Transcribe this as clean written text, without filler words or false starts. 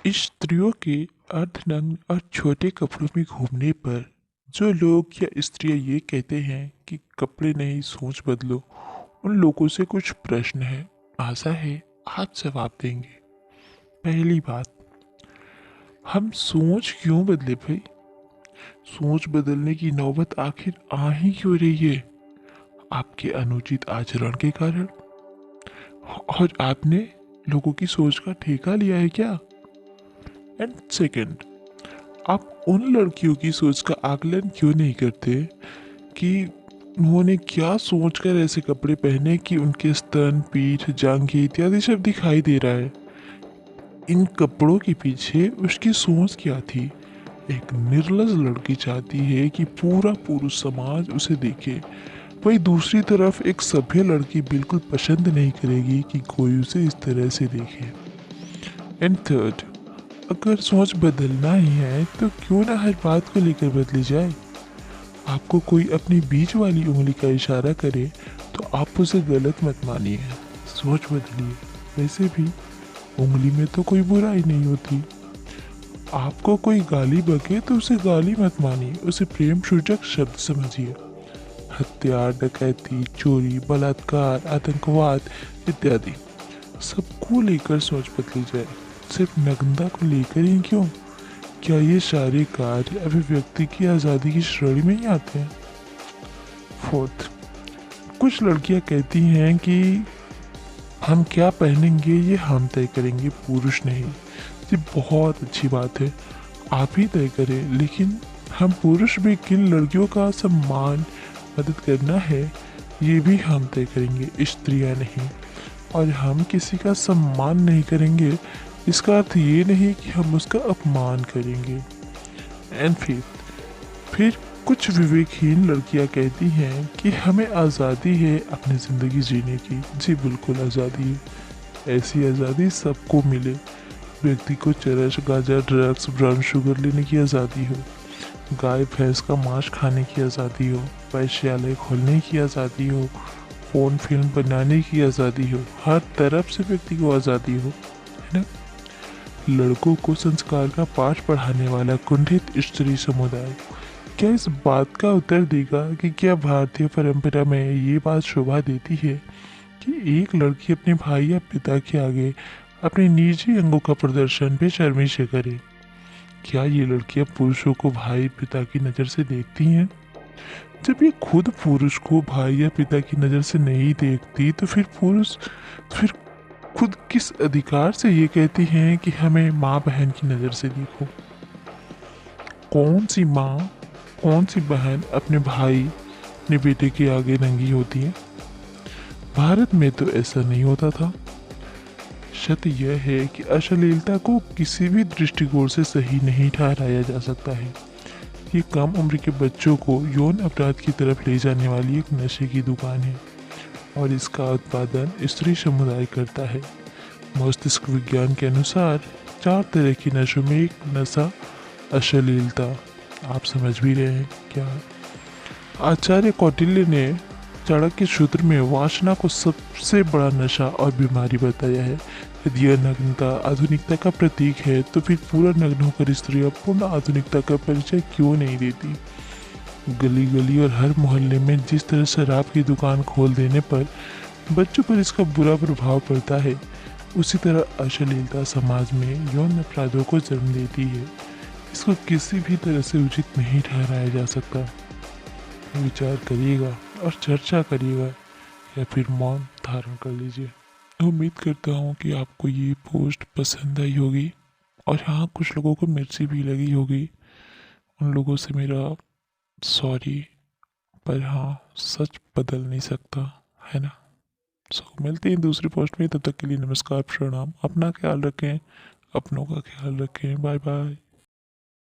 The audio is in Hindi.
स्त्रियों के अर्धनग्न और छोटे कपड़ों में घूमने पर जो लोग या स्त्रियां ये कहते हैं कि कपड़े नहीं सोच बदलो, उन लोगों से कुछ प्रश्न है। आशा है आप जवाब देंगे। पहली बात, हम सोच क्यों बदले भाई? सोच बदलने की नौबत आखिर आ ही क्यों रही है? आपके अनुचित आचरण के कारण? और आपने लोगों की सोच का ठेका लिया है क्या? एंड सेकंड, आप उन लड़कियों की सोच का आकलन क्यों नहीं करते कि उन्होंने क्या सोचकर ऐसे कपड़े पहने कि उनके स्तन, पीठ, जांघें इत्यादि सब दिखाई दे रहा है? इन कपड़ों के पीछे उसकी सोच क्या थी? एक निर्लज लड़की चाहती है कि पूरा पुरुष समाज उसे देखे, वही दूसरी तरफ एक सभ्य लड़की बिल्कुल पसंद नहीं करेगी कि कोई उसे इस तरह से देखे। एंड थर्ड, अगर सोच बदलना ही है तो क्यों ना हर बात को लेकर बदली जाए। आपको कोई अपनी बीच वाली उंगली का इशारा करे तो आप उसे गलत मत मानिए, सोच बदलिए। वैसे भी उंगली में तो कोई बुराई नहीं होती। आपको कोई गाली बके तो उसे गाली मत मानिए, उसे प्रेम सूचक शब्द समझिए। हत्या, डकैती, चोरी, बलात्कार, आतंकवाद इत्यादि सबको लेकर सोच बदली जाए, सिर्फ नग्नता को लेकर ही क्यों? क्या ये सारे कार्य अभिव्यक्ति की आज़ादी की श्रेणी में ही आते हैं? फोर्थ, कुछ लड़कियां कहती हैं कि हम क्या पहनेंगे ये हम तय करेंगे, पुरुष नहीं। ये बहुत अच्छी बात है, आप ही तय करें, लेकिन हम पुरुष भी किन लड़कियों का सम्मान, मदद करना है ये भी हम तय करेंगे, स्त्रियां नहीं। और हम किसी का सम्मान नहीं करेंगे इसका अर्थ ये नहीं कि हम उसका अपमान करेंगे। एंड फिर कुछ विवेकहीन लड़कियां कहती हैं कि हमें आज़ादी है अपनी ज़िंदगी जीने की। जी बिल्कुल आज़ादी है, ऐसी आज़ादी सबको मिले। व्यक्ति को चरस, गांजा, ड्रग्स, ब्राउन शुगर लेने की आज़ादी हो, गाय भैंस का मांस खाने की आज़ादी हो, वैश्यालय खोलने की आज़ादी हो, फोन फिल्म बनाने की आज़ादी हो, हर तरफ से व्यक्ति को आज़ादी हो, है ना? लड़कों को संस्कार का पाठ पढ़ाने वाला कुंठित स्त्री समुदाय क्या इस बात का उत्तर देगा कि क्या भारतीय परंपरा में ये बात शोभा देती है कि एक लड़की अपने भाई या पिता के आगे अपने निजी अंगों का प्रदर्शन बेशर्मी से करे? क्या ये लड़कियां पुरुषों को भाई पिता की नज़र से देखती हैं? जब ये खुद पुरुष को भाई या पिता की नज़र से नहीं देखती तो फिर खुद किस अधिकार से ये कहती हैं कि हमें माँ बहन की नज़र से देखो? कौन सी माँ, कौन सी बहन अपने भाई, अपने बेटे के आगे नंगी होती है? भारत में तो ऐसा नहीं होता था। सत्य यह है कि अश्लीलता को किसी भी दृष्टिकोण से सही नहीं ठहराया जा सकता है। ये कम उम्र के बच्चों को यौन अपराध की तरफ ले जाने वाली एक नशे की दुकान है और इसका उत्पादन स्त्री समुदाय करता है। मस्तिष्क विज्ञान के अनुसार 4 तरह की नशों में एक नशा अश्लीलता, आप समझ भी रहे हैं क्या है। आचार्य कौटिल्य ने चाणक्य सूत्र में वासना को सबसे बड़ा नशा और बीमारी बताया है। यदि यह नग्नता आधुनिकता का प्रतीक है तो फिर पूरा नग्न होकर स्त्रियां पूर्ण आधुनिकता का परिचय क्यों नहीं देती? गली गली और हर मोहल्ले में जिस तरह शराब की दुकान खोल देने पर बच्चों पर इसका बुरा प्रभाव पड़ता है, उसी तरह अश्लीलता समाज में यौन अपराधों को जन्म देती है। इसको किसी भी तरह से उचित नहीं ठहराया जा सकता। विचार करिएगा और चर्चा करिएगा या फिर मौन धारण कर लीजिए। उम्मीद करता हूँ कि आपको ये पोस्ट पसंद आई होगी और हाँ, कुछ लोगों को मिर्ची भी लगी होगी। उन लोगों से मेरा सॉरी, पर हाँ, सच बदल नहीं सकता, है ना? सो मिलते हैं दूसरी पोस्ट में, तब तक के लिए नमस्कार, प्रणाम। अपना ख्याल रखें, अपनों का ख्याल रखें। Bye bye.